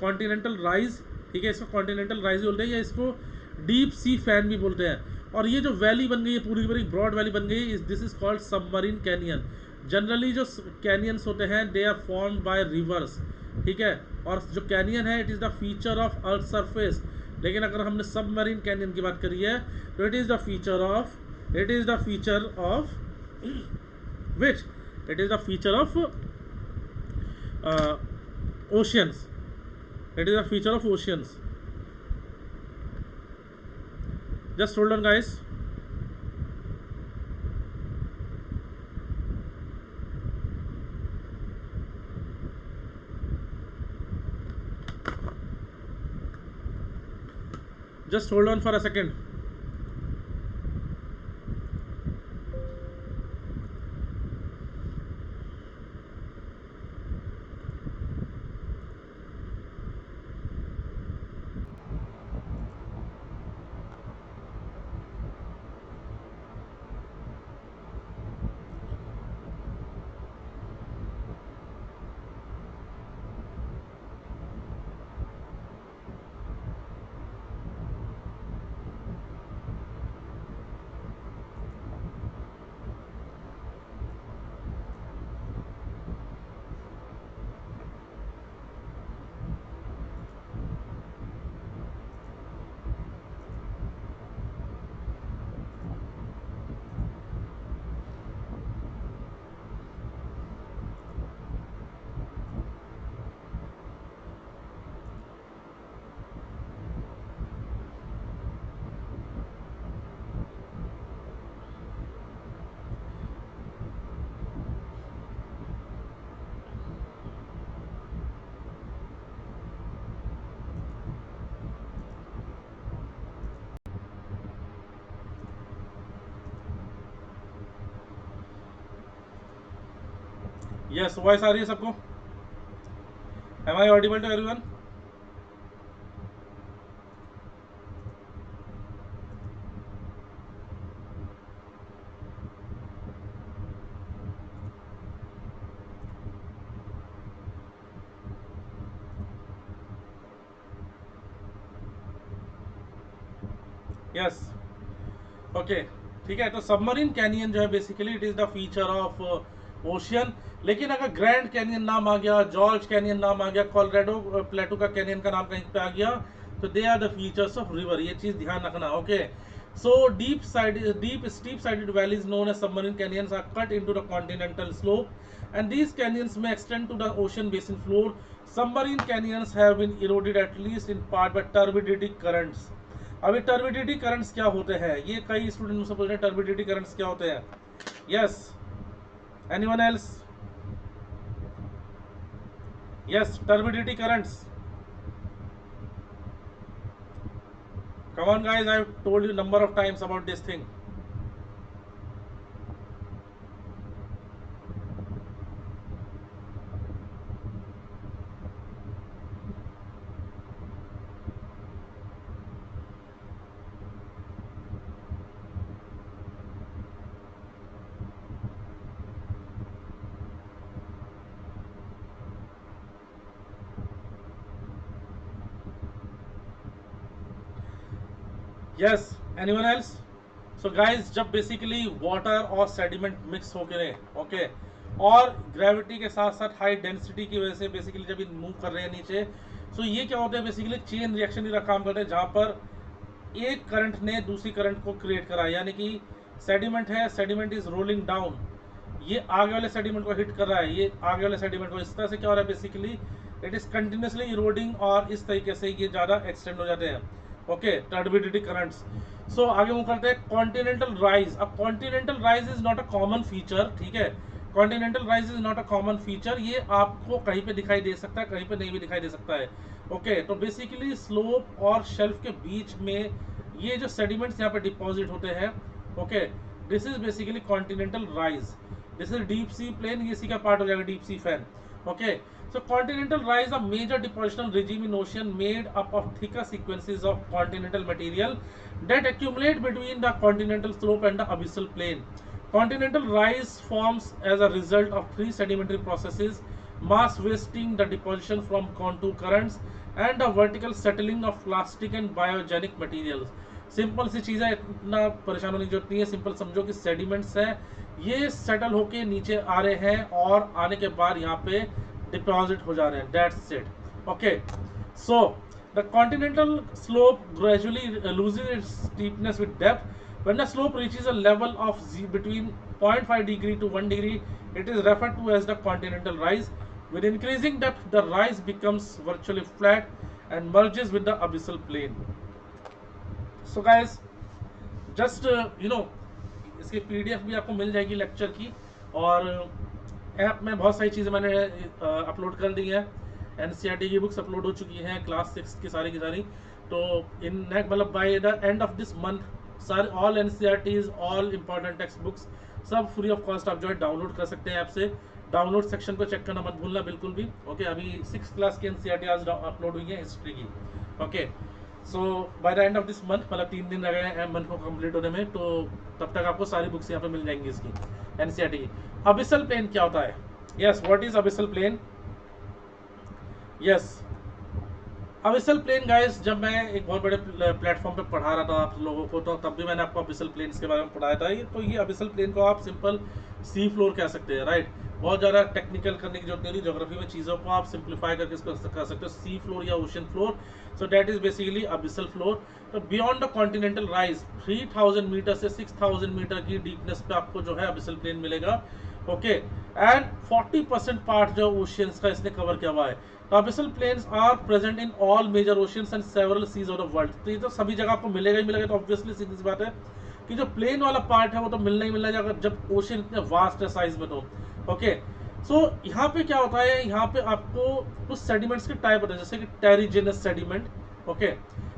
A: continental rise. ठीक है, इसको कॉन्टिनेंटल राइज बोलते हैं, या इसको डीप सी फैन भी बोलते हैं। और ये जो वैली बन गई है, पूरी पूरी ब्रॉड वैली बन गई, this is called submarine canyon. Generally जो कैनियंस होते हैं they are formed by rivers. ठीक है, और जो कैनियन है it is the feature of earth surface. लेकिन अगर हमने सबमरीन कैनियन की बात करी है तो it is the feature of which it is the feature of oceans. It is the feature of oceans. Just hold on guys. Just hold on for a second. Yes, voice आ रही है सबको? Am I audible to everyone? Yes, okay, ठीक है। तो submarine canyon जो है basically it is the feature of ocean. लेकिन अगर ग्रैंड कैनियन नाम आ गया, जॉर्ज कैनियन नाम आ गया, कोलोराडो प्लेटो का कैनियन का नाम कहीं पे आ गया, तो they are the features of river. ये चीज ध्यान रखना, okay. So deep steep sided valleys known as submarine canyons are cut into the continental slope and these canyons may extend to the ocean basin floor. Submarine canyons have been eroded at least in part by turbidity currents. अभी turbidity currents क्या होते हैं, ये कई student मुझसे पूछ रहे हैं टर्बिडिटी करंट्स क्या होते हैं। Yes, anyone else? Yes, turbidity currents. Come on guys, I have told you number of times about this thing. Yes, anyone else? So guys, जब बेसिकली वाटर और सेडिमेंट मिक्स होकर, ओके, और gravity के साथ साथ हाई डेंसिटी की वजह से बेसिकली जब ये मूव कर रहे हैं नीचे, सो ये क्या होता है बेसिकली चेन रिएक्शन ही काम करते हैं, जहां पर एक करंट ने दूसरी करंट को क्रिएट करा। यानी कि सेडिमेंट है, सेडिमेंट इज रोलिंग डाउन, ये आगे वाले सेडिमेंट को हिट कर रहा है, ये आगे वाले सेडिमेंट को। इस तरह से क्या हो रहा है basically it is continuously eroding, और इस तरीके से ये ज़्यादा एक्सटेंड हो जाते हैं, ओके, टर्बिडिटी करंट्स। सो आगे मूव करते हैं कॉन्टिनेंटल राइज। अब continental rise is not a common feature, ठीक है, continental rise is not a common feature. ये आपको कहीं पे दिखाई दे सकता है, कहीं पे नहीं भी दिखाई दे सकता है, ओके। तो बेसिकली स्लोप और शेल्फ के बीच में ये जो सेडिमेंट्स यहाँ पे डिपॉजिट होते हैं, okay, this is basically continental rise. This is deep sea plain, ये सी का पार्ट हो जाएगा, deep sea fan, okay. So continental rise, a major depositional regime in ocean made up of thicker sequences of continental material that accumulate between the continental slope and the abyssal plain. Continental rise forms as a result of three sedimentary processes: mass wasting, the deposition from contour currents, and the vertical settling of plastic and biogenic materials. Simple सी चीज़ है, इतना परेशान होने की जरूरत नहीं है। सिंपल समझो कि सेडिमेंट्स हैं, ये सेटल होके नीचे आ रहे हैं और आने के बाद यहाँ पे डिपॉजिट हो जा रहे हैं, that's it, okay. So the continental slope gradually losing its steepness with depth. When the slope reaches a level of between 0.5 degree to 1 degree, it is referred to as the continental rise. With increasing depth, the rise becomes virtually flat and merges with the abyssal plain. So guys, just इसकी PDF भी आपको मिल जाएगी lecture की, और app में बहुत सारी चीज़ें मैंने अपलोड कर दी है। एनसीईआरटी की बुक्स अपलोड हो चुकी हैं, क्लास 6 की सारी। तो इन मतलब by the end of this month सारे all NCERTs, all important textbooks सब फ्री ऑफ कॉस्ट आप जो है डाउनलोड कर सकते हैं ऐप से। डाउनलोड सेक्शन को चेक करना मत भूलना बिल्कुल भी, ओके। अभी 6th क्लास की एनसीईआरटी आज अपलोड हुई है हिस्ट्री की, okay. So bye the end of this month, मतलब 3 दिन लग रहे हैं मंथ को कंप्लीट होने में, तो तब तक आपको सारी बुक्स यहाँ पे मिल जाएंगी इसकी एनसीईआरटी की। अबिसल प्लेन क्या होता है? Yes, what is abyssal plane? Yes, abyssal plane guys, जब मैं एक बहुत बड़े प्लेटफॉर्म पे पढ़ा रहा था आप लोगों को, तो तब भी मैंने आपको अबिसल प्लेन के बारे में पढ़ाया था। तो ये अबिसल प्लेन को आप सिंपल सी फ्लोर कह सकते हैं, राइट। बहुत ज़्यादा टेक्निकल करने की जरूरत नहीं होती, ज्योग्राफी में चीज़ों को आप सिंप्लीफाई करके इसको कर सकते हो, सी फ्लोर या ocean floor. So that is basically abyssal floor. तो beyond the continental rise 3000 metre से 6000 मीटर की डीपनेस पे आपको जो है अबिसल प्लेन मिलेगा, ओके। एंड 40% पार्ट जो ओशियंस का इसने कवर किया हुआ है। तो abyssal plains are present in all major oceans and several seas of the world. तो ये तो सभी जगह आपको मिलेगा ही मिलेगा। तो ऑब्वियसली सीधी सी बात है कि जो प्लेन वाला पार्ट है वो तो मिलना ही मिलना है जब ओशियन इतने वास्ट है साइज में, तो ओके। सो यहाँ पे क्या होता है, यहाँ पे आपको कुछ सेडिमेंट्स के टाइप होते हैं, जैसे कि टेरिजेनस सेडिमेंट, ओके।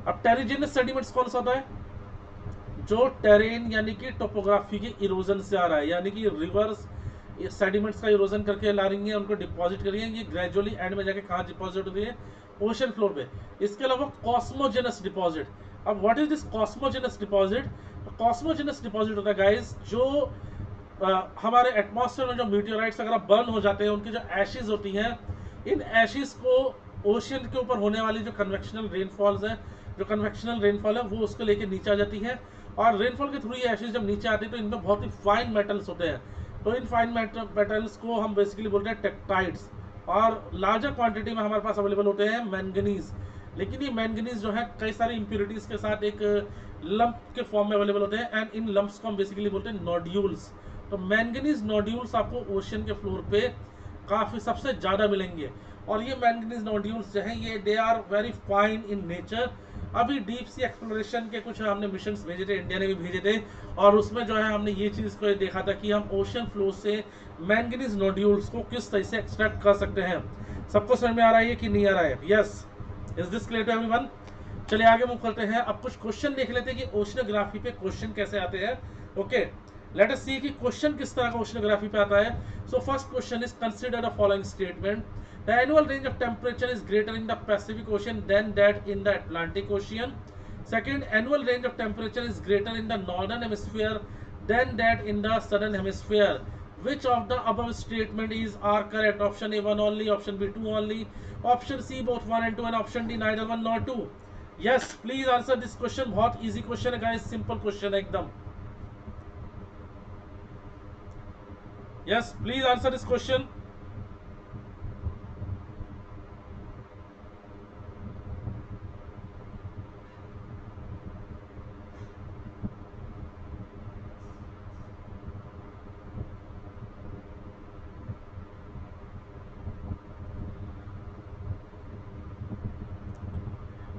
A: अब टेरिजेनस सेडिमेंट्स कौन सा होता है? जो टेरेन यानी कि टोपोग्राफी के इरोजन से आ रहा है, यानी कि रिवर्स ये सेडिमेंट्स का इरोजन करके ला रही हैं, उनको डिपॉजिट कर रही हैं, ये ग्रेजुअली एंड में जाके कहाँ डिपॉजिट हो रही है, ओशन फ्लोर पे। इसके अलावा कॉस्मोजेनस डिपॉजिट। अब what is this cosmogenous deposit? Cosmogenous deposit होता है गाइस जो हमारे एटमॉस्फेयर में जो मीटियोराइट्स अगर बर्न हो जाते हैं, उनकी जो एशेज होती हैं, इन एशेज को ओशन के ऊपर होने वाली जो कन्वेक्शनल रेनफॉल्स है, जो कन्वेक्शनल रेनफॉल है, वो उसको लेके नीचे आ जाती है, और रेनफॉल के थ्रू ये एशेज जब नीचे आती है तो इनमें बहुत ही फाइन मेटल्स होते हैं। तो इन फाइन मेटल्स को हम बेसिकली बोलते हैं टेक्टाइड्स, और लार्जर क्वांटिटी में हमारे पास अवेलेबल होते हैं मैंगनीज। लेकिन ये मैंगनीज जो है कई सारी इंप्योरिटीज के साथ एक लंप के फॉर्म में अवेलेबल होते हैं, एंड इन लंप्स को हम बेसिकली बोलते हैं नोड्यूल्स। तो मैंगनीज नोड्यूल्स आपको ओशन के फ्लोर पे काफ़ी सबसे ज़्यादा मिलेंगे, और ये मैंगनीज नोड्यूल्स जो हैं ये they are very fine in nature. अभी डीप सी एक्सप्लोरेशन के कुछ हमने मिशंस भेजे थे, इंडिया ने भी भेजे थे, और उसमें जो है हमने ये चीज़ को देखा था कि हम ओशन फ्लोर से मैंगनीज नोड्यूल्स को किस तरह से एक्सट्रैक्ट कर सकते हैं। सबको समझ में आ रहा है कि नहीं आ रहा है? Yes, is this clear to everyone? चलिए आगे मूव करते हैं। अब कुछ क्वेश्चन देख लेते हैं कि ओशनोग्राफी पे क्वेश्चन कैसे आते हैं। ओके, लेट अस सी कि क्वेश्चन किस तरह का ओशनोग्राफी पे आता है। So first question is consider the following statement: the annual range of temperature is greater in the Pacific ocean than that in the Atlantic ocean. Second, annual range of temperature is greater in the northern hemisphere than that in the southern hemisphere. Which of the above statement is are correct? Option A 1 only, option B 2 only, option C both 1 and 2, and option D neither 1 nor 2. Yes, please answer this question. बहुत easy question है guys, simple question है एकदम. Yes, please answer this question.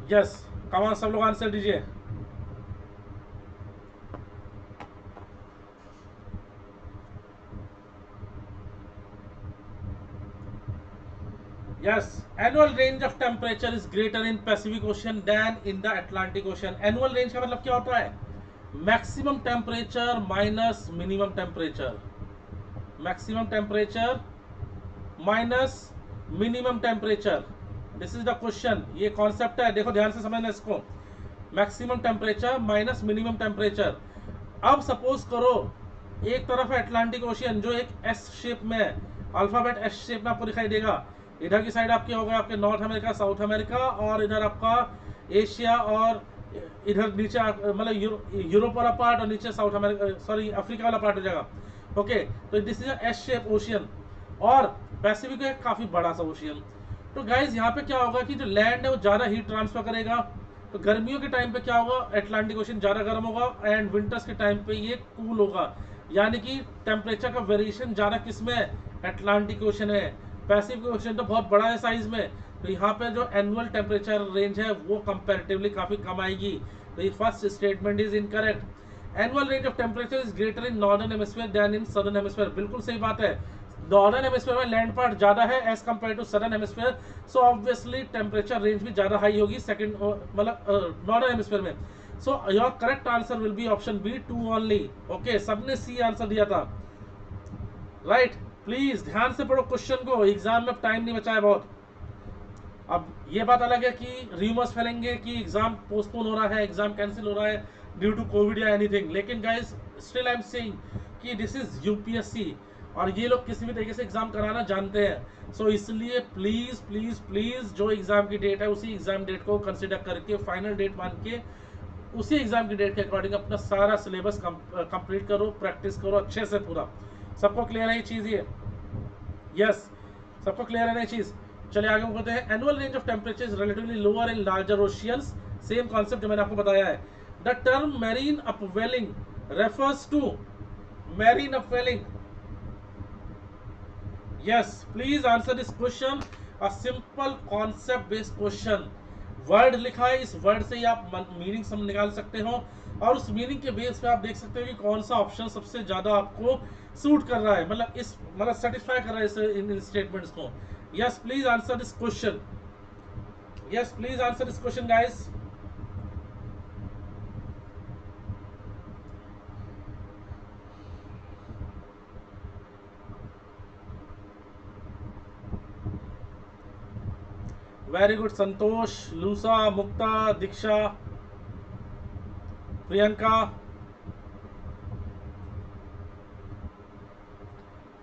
A: Yes, come on, सब लोग answer दीजिए. Yes, annual range of temperature is greater in Pacific Ocean than in the Atlantic Ocean. Annual range का मतलब क्या होता है? Maximum temperature minus minimum temperature. Maximum temperature minus minimum temperature. This is the question. ये concept है, देखो ध्यान से समझना इसको. Maximum temperature minus minimum temperature. अब सपोज करो एक तरफ है अटलांटिक ओशियन जो एक एस शेप में है, अल्फाबेट एस शेप में आपको दिखाई देगा. इधर की साइड आपके होगा आपके नॉर्थ अमेरिका, साउथ अमेरिका, और इधर आपका एशिया, और इधर नीचे मतलब यूरोप वाला पार्ट, और नीचे साउथ अमेरिका, सॉरी अफ्रीका वाला पार्ट हो जाएगा. ओके, तो this is S shape ocean, और पैसिफिक है काफी बड़ा सा ओशियन. तो गाइज यहाँ पे क्या होगा कि जो लैंड है वो ज़्यादा हीट ट्रांसफर करेगा. तो गर्मियों के टाइम पे क्या होगा, अटलांटिक ओशन ज़्यादा गर्म होगा, एंड विंटर्स के टाइम पे ये कूल होगा. यानी कि टेम्परेचर का वेरिएशन ज़्यादा किस में है, अटलांटिक ओशन है. पैसिफिक ओशन तो बहुत बड़ा है साइज में, तो यहाँ पे जो एनुअल टेम्परेचर रेंज है वो कंपेरेटिवली काफ़ी कम आएगी. तो ये first statement is incorrect. Annual range of temperature is greater in northern hemisphere than in southern hemisphere. बिल्कुल सही बात है. नॉर्दर्न हेमिस्फीयर में लैंड पार्ट ज्यादा है as compare to southern hemisphere, so obviously temperature range भी ज्यादा हाई होगी सेकंड मतलब नॉर्दर्न हेमिस्फीयर में. So your correct answer will be option B 2 only. Okay, सबने सी आंसर दिया था, राइट. प्लीज ध्यान से पढ़ो क्वेश्चन को, एग्जाम में टाइम नहीं बचा है बहुत. अब ये बात अलग है कि रूमर्स फैलेंगे कि एग्जाम पोस्टपोन हो रहा है, एग्जाम कैंसिल हो रहा है ड्यू टू कोविड या एनीथिंग, लेकिन guys still I am saying कि दिस इज यूपीएससी, और ये लोग किसी भी तरीके से एग्जाम कराना जानते हैं. सो इसलिए प्लीज प्लीज प्लीज जो एग्जाम की डेट है उसी एग्जाम डेट को कंसिडर करके फाइनल डेट मान के उसी एग्जाम की डेट के अकॉर्डिंग अपना सारा सिलेबस कंप्लीट करो, प्रैक्टिस करो अच्छे से पूरा. सबको क्लियर है ये चीज़? ये यस, सबको क्लियर है ना ये चीज़? चलिए आगे बढ़ते हैं. Annual range of temperature is relatively lower in larger oceans. Same concept जो मैंने आपको बताया है. The term marine upwelling refers to marine upwelling. Yes, please answer this question. A simple concept based question. Word लिखा है, इस word से ही आप मीनिंग सब निकाल सकते हो, और उस मीनिंग के बेस पे आप देख सकते हो कि कौन सा ऑप्शन सबसे ज्यादा आपको सूट कर रहा है, मतलब इस मतलब सेटिस्फाई कर रहा है इस इन स्टेटमेंट्स को. Yes, please answer this question. Yes, please answer this question guys. Very good Santosh, Lusa, Mukta, Diksha, Priyanka,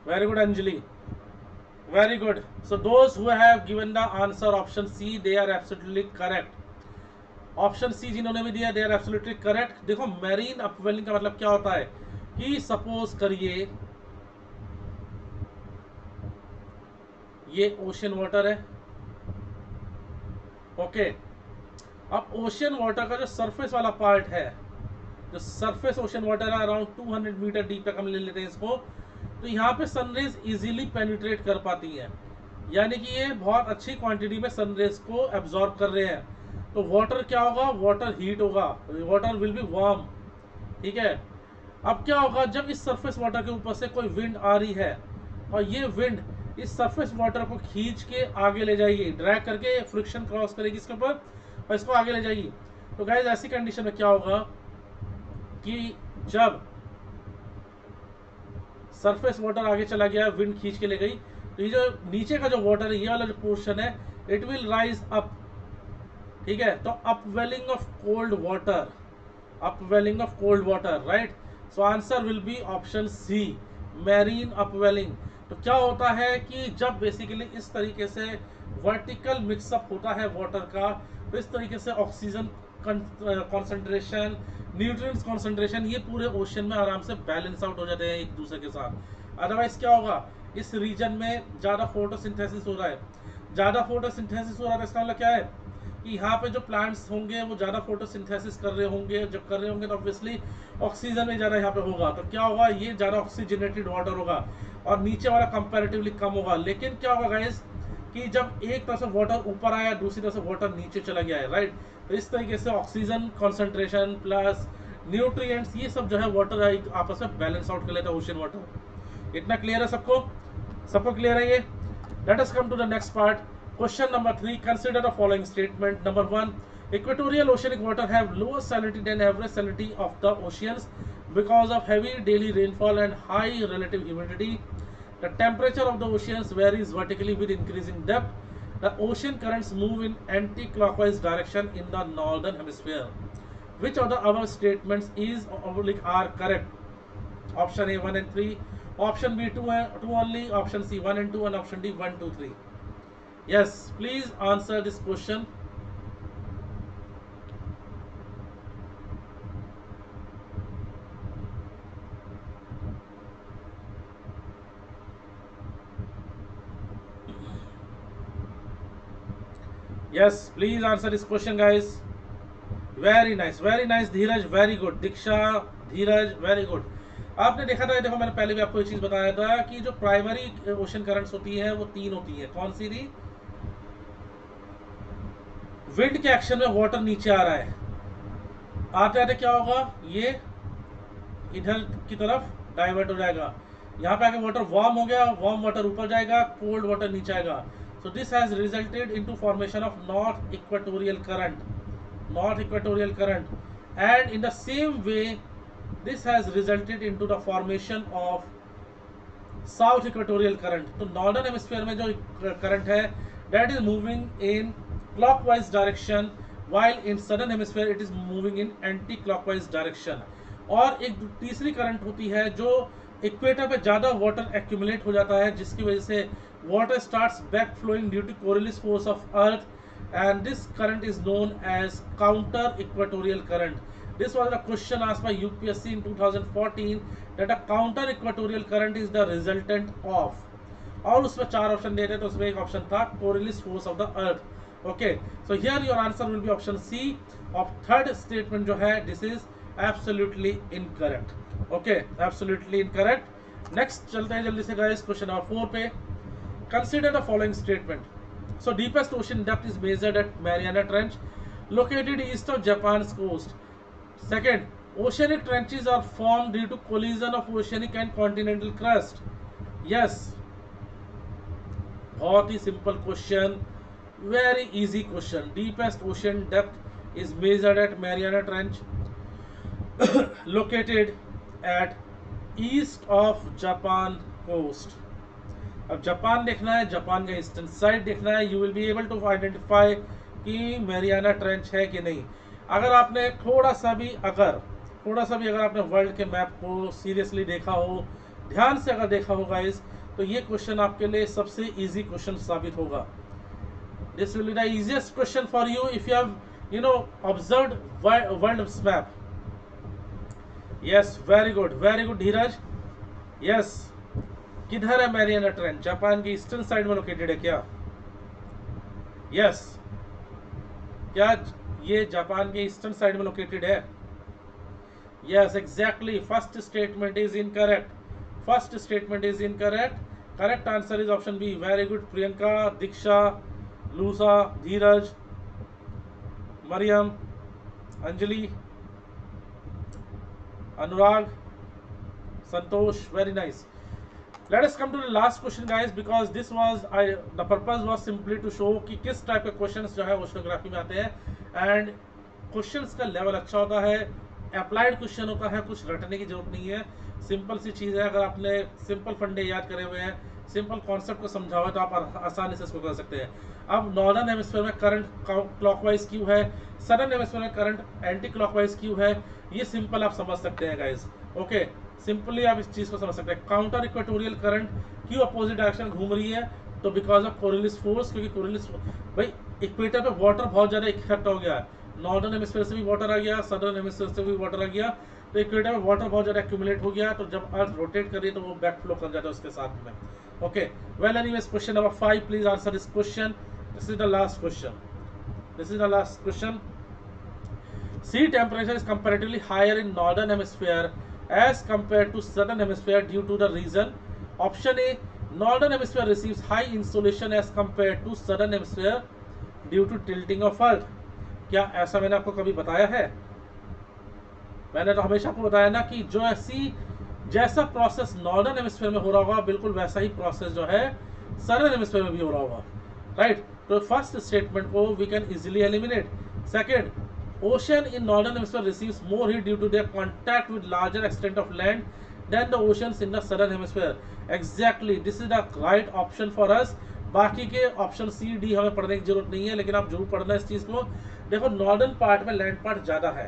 A: very good Anjali, very good. So those who have given the answer option C, they are absolutely correct. Option C जिन्होंने भी दिया, they are absolutely correct. देखो marine upwelling का मतलब क्या होता है कि सपोज करिए ये ओशन वाटर है. ओके, अब ओशन वाटर का जो सरफेस वाला पार्ट है, जो सरफेस ओशन वाटर है अराउंड 200 मीटर डीप तक हम ले लेते हैं इसको, तो यहाँ पे सनरेज इजीली पेनिट्रेट कर पाती है, यानी कि ये बहुत अच्छी क्वांटिटी में सनरेज को एब्जॉर्ब कर रहे हैं. तो वाटर क्या होगा, वाटर हीट होगा, वाटर विल बी वार्म. ठीक है, अब क्या होगा जब इस सरफेस वाटर के ऊपर से कोई विंड आ रही है और ये विंड इस सरफेस वाटर को खींच के आगे ले जाएगी, ड्रैग करके फ्रिक्शन क्रॉस करेगी इसके ऊपर और इसको आगे ले जाएगी. तो गाइस ऐसी कंडीशन में क्या होगा कि जब सरफेस वाटर आगे चला गया, विंड खींच के ले गई, तो ये जो नीचे का जो वाटर है, ये वाला जो पोर्शन है, इट विल राइज अप. ठीक है, तो upwelling of cold water, upwelling of cold water, right. So answer will be option C, marine upwelling. तो क्या होता है कि जब बेसिकली इस तरीके से वर्टिकल मिक्सअप होता है वाटर का, तो इस तरीके से ऑक्सीजन कॉन्सेंट्रेशन, न्यूट्रिएंट्स कॉन्सेंट्रेशन, ये पूरे ओशन में आराम से बैलेंस आउट हो जाते हैं एक दूसरे के साथ. अदरवाइज क्या होगा, इस रीजन में ज़्यादा फोटोसिंथेसिस हो रहा है, ज़्यादा फोटोसिंथेसिस हो रहा है, इसका मतलब क्या है कि यहाँ पे जो प्लांट्स होंगे वो ज़्यादा फोटोसिंथेसिस कर रहे होंगे, जब कर रहे होंगे तो ऑब्वियसली ऑक्सीजन भी ज़्यादा यहाँ पे होगा. तो क्या होगा, ये ज़्यादा ऑक्सीजनेटेड वाटर होगा और नीचे वाला कंपैरेटिवली कम होगा. लेकिन क्या होगा गाइस कि जब एक तरफ से वाटर ऊपर आया, दूसरी तरफ से वाटर नीचे चला गया है, राइट. तो इस तरीके से ऑक्सीजन कॉन्सेंट्रेशन प्लस न्यूट्रिएंट्स, ये सब जो है वाटर आपस में बैलेंस आउट कर लेता है ओशन वाटर. इतना क्लियर है सबको, सबको क्लियर है ये. Let us come to the next part. Question number 3. Consider the following statement. Number 1. Equatorial oceanic water have lower salinity than average salinity of the oceans because of heavy daily rainfall and high relative humidity. The temperature of the oceans varies vertically with increasing depth. The ocean currents move in anti-clockwise direction in the northern hemisphere. Which of the above statements is are correct? Option A 1 and 3. Option B 2 only. Option C 1 and 2 and option D 1, 2, 3. Yes, please answer this question. Yes, please answer this question, guys. Very nice, Dheeraj, very good. Diksha, Dheeraj, very good. आपने देखा था, देखो मैंने पहले भी आपको एक चीज बताया था कि जो प्राइमरी ओशन करंट्स होती है वो 3 होती है. कौन सी थी? विंड के एक्शन में वाटर नीचे आ रहा है, आते आते क्या होगा, ये इधर की तरफ डाइवर्ट हो जाएगा, यहाँ पे आके वाटर वार्म हो गया, वार्म वाटर ऊपर जाएगा, कोल्ड वाटर नीचे आएगा. So this has resulted into formation of north equatorial current, and in the same way this has resulted into the formation of south equatorial current. तो northern hemisphere में जो current है that is moving in clockwise direction, while in southern hemisphere it is moving in anti-clockwise direction. और एक तीसरी current होती है जो इक्वेटर पे ज़्यादा वाटर एक्यूमुलेट हो जाता है, जिसकी वजह से water starts back flowing due to Coriolis force of earth, and this current is known as counter equatorial current. This was the question asked by UPSC in 2014 that a counter equatorial current is the resultant of, और उसमें 4 option दे रहे थे, उसमें एक option था Coriolis force of the earth. Okay, so here your answer will be option C of third statement जो है, this is absolutely incorrect. Okay, absolutely incorrect. Next चलते हैं जल्दी से guys, question number 4 पे. Consider the following statement. So deepest ocean depth is measured at Mariana Trench, located east of Japan's coast. Second, oceanic trenches are formed due to collision of oceanic and continental crust. Yes, बहुत ही simple question. Very easy question. Deepest ocean depth is measured at Mariana Trench, located at east of Japan coast. अब Japan देखना है, Japan का eastern side देखना है, you will be able to identify कि Mariana trench है कि नहीं। अगर आपने थोड़ा सा भी अगर आपने वर्ल्ड के मैप को सीरियसली देखा हो, ध्यान से अगर देखा होगा इस, तो ये क्वेश्चन आपके लिए सबसे इजी क्वेश्चन साबित होगा। This will be the easiest question for you if you have observed world map. Yes, very good Dheeraj. Yes, किधर है मैरियाना ट्रेंच? जापान की ईस्टर्न साइड में लोकेटेड है क्या? यस, क्या ये जापान के ईस्टर्न साइड में लोकेटेड है? Yes, exactly. First statement is incorrect. Correct answer is option B. Very good Priyanka, Diksha, Lusa, Dheeraj, Mariyam, Anjali, Anurag, Santosh, very nice. Let us come to the last question guys, because this was the purpose was simply to show कि किस type के questions जो है oceanography में आते हैं। And questions का level अच्छा होता है, अप्लाइड क्वेश्चन होता है, कुछ रटने की जरूरत नहीं है, सिंपल सी चीज़ है। अगर आपने सिंपल फंडे याद करे हुए हैं, सिंपल कॉन्सेप्ट को समझा हुआ है, तो आप आसानी से इसको कर सकते हैं। अब नॉर्दर्न हेमिस्फीयर में करंट क्लॉकवाइज क्यों है, सदर्न हेमिस्फीयर में करंट एंटी क्लॉकवाइज क्यों है, ये सिंपल आप समझ सकते हैं गाइज। ओके, सिंपली आप इस चीज को समझ सकते हैं। काउंटर इक्वेटोरियल करंट क्यों अपोजिट डायरेक्शन घूम रही है, तो बिकॉज ऑफ कोरिलिस फोर्स, क्योंकि कोरिलिस भाई इक्वेटर पे वाटर बहुत ज्यादा इकट्ठा हो गया है। नॉर्दर्न हेमिस्फीयर से भी वाटर आ गया, सदर्न हेमिस्फीयर से भी वाटर आ गया, तो इक्वेटर में वाटर बहुत ज्यादा एक्यूमुलेट हो गया, तो जब अर्थ रोटेट कर रही है तो वो बैक फ्लो कर जाता है उसके साथ में। Okay, well anyways, question number 5, please answer this question. This is the last question. Sea temperature is comparatively higher in northern hemisphere as compared to southern hemisphere due to the reason. Option A, northern hemisphere receives high insolation as compared to southern hemisphere due to tilting of earth. क्या ऐसा मैंने आपको कभी बताया है? मैंने तो हमेशा आपको बताया ना कि जो ऐसी जैसा प्रोसेस नॉर्दर्न हेमिस्फीयर में हो रहा होगा, बिल्कुल वैसा ही प्रोसेस जो है सदर्न हेमिस्फीयर में भी हो रहा होगा, राइट। तो फर्स्ट स्टेटमेंट को we can easily eliminate. Second, ocean in northern hemisphere receives more heat due to their contact with larger extent of land than the oceans in the southern hemisphere. Exactly, this is the right option for us. बाकी के option C D हमें पढ़ने की जरूरत नहीं है, लेकिन आप जरूर पढ़ना इस चीज को। देखो, नॉर्दर्न पार्ट में लैंड पार्ट ज्यादा है,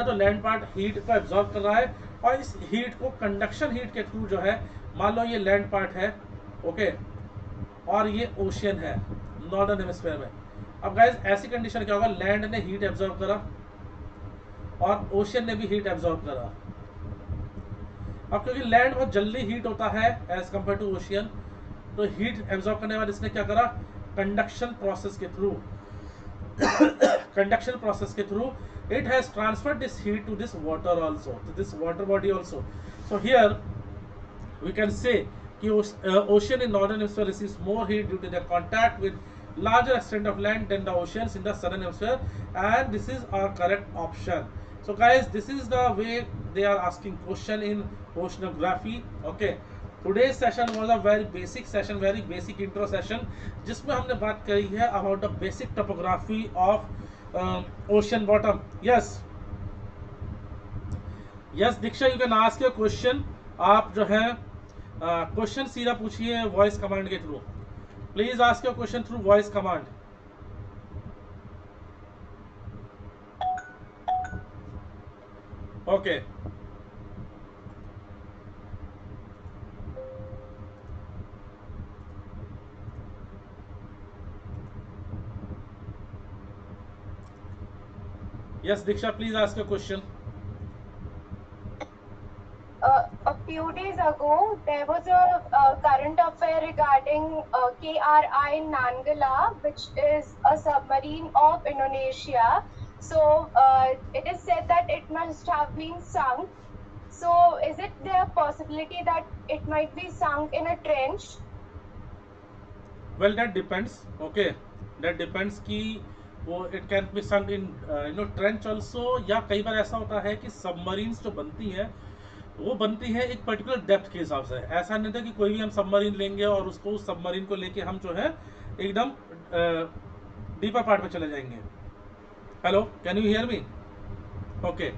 A: तो लैंड पार्ट हीट को एब्जॉर्ब कर रहा है, और इस हीट को कंडक्शन हीट के थ्रू जो है, मान लो ये लैंड पार्ट है, ओके, और ये ओशियन है नॉर्दर्न हेमिस्फीयर में। अब गाइस, ऐसी कंडीशन क्या होगा, लैंड ने हीट एब्जॉर्ब करा और ओशियन ने भी हीट एब्जॉर्ब करा। अब क्योंकि लैंड बहुत जल्दी हीट होता है एज कंपेयर टू ओशियन, तो हीट एब्जॉर्ब करने के बाद इसने क्या करा, कंडक्शन प्रोसेस के through it has transferred this heat to this water also, to this water body also. So here we can say कि ocean in northern hemisphere receives more heat due to the contact with larger extent of land than the oceans in the southern hemisphere, and this is our correct option. So guys, this is the way they are asking question in oceanography. Okay, today's session was a very basic session, very basic intro session, जिसमें हमने बात करी है about the basic topography of ocean bottom. Yes, Diksha, you can ask your question. आप जो है question सीधा पूछिए वॉइस कमांड के through. Please ask your question through voice command. Okay, yes Diksha, please ask your question.
B: A few days ago, there was a current affair regarding KRI Nanggala, which is a submarine of Indonesia. So it is said that it must have been sunk. So is it there a possibility that it might be sunk in a trench?
A: Well, that depends. Okay, that depends कि वो it can be sunk in trench also, या कई बार ऐसा होता है कि submarines जो बनती हैं वो बनती है एक पर्टिकुलर डेप्थ के हिसाब से। ऐसा नहीं था कि कोई भी हम सबमरीन लेंगे और उसको उस सबमरीन को लेके हम जो है एकदम डीपर पार्ट में चले जाएंगे। Hello, can you hear me? Okay,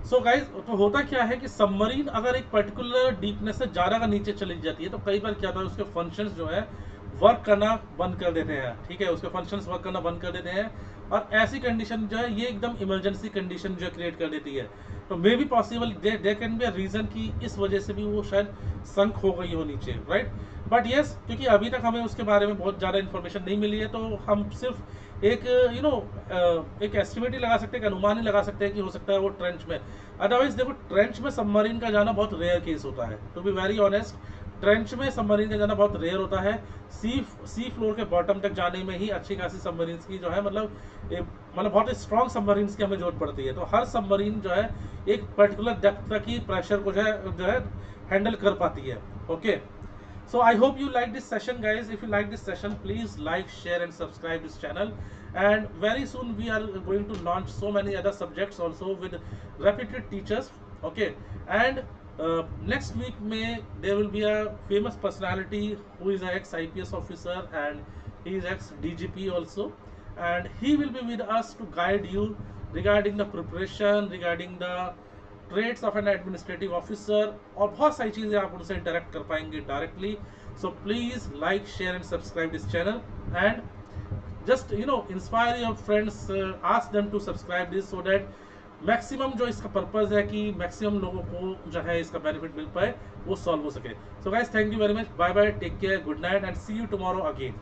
A: so guys, तो होता क्या है कि सबमरीन अगर एक पर्टिकुलर डीपनेस से ज़्यादा का नीचे चली जाती है तो कई बार क्या होता है उसके फंक्शंस जो है वर्क करना बंद कर देते हैं, ठीक है, उसके फंक्शंस वर्क करना बंद कर देते हैं, और ऐसी कंडीशन जो है ये एकदम इमरजेंसी कंडीशन जो है क्रिएट कर देती है। तो maybe possible there can be a reason कि इस वजह से भी वो शायद संक हो गई हो नीचे, राइट। बट येस, क्योंकि अभी तक हमें उसके बारे में बहुत ज़्यादा इन्फॉर्मेशन नहीं मिली है, तो हम सिर्फ एक एक एस्टिमेट ही लगा सकते हैं, एक अनुमान ही लगा सकते हैं कि हो सकता है वो ट्रेंच में। अदरवाइज देखो, ट्रेंच में सबमरीन का जाना बहुत रेयर केस होता है, to be very honest. Trench में सबमरीन का जाना बहुत रेयर होता है। सी फ्लोर के बॉटम तक जाने में ही अच्छी खासी सबमरीन की जो है मतलब बहुत स्ट्रॉन्ग सबमरीन की हमें जरूरत पड़ती है। तो हर सबमरीन जो है एक पर्टिकुलर डेप्थ तक ही प्रेशर को जो है हैंडल कर पाती है। Okay, so I hope you like this session, guys. If you like this session, please like, share and subscribe this channel, and very soon we are going to launch so many other subjects also with reputed teachers. Okay, and next week there will be a famous personality who is an ex IPS officer and he is ex DGP also, and he will be with us to guide you regarding the preparation, regarding the trades of an administrative officer, और बहुत सारी चीज़ें आप उनसे interact कर पाएंगे directly. So please like, share and subscribe this channel, and just inspire your friends, ask them to subscribe this, so that maximum जो इसका पर्पज़ है कि मैक्सिमम लोगों को जो है इसका बेनिफिट मिल पाए, वो सॉल्व हो सके। So guys, thank you very much, bye bye, take care, good night and see you tomorrow again.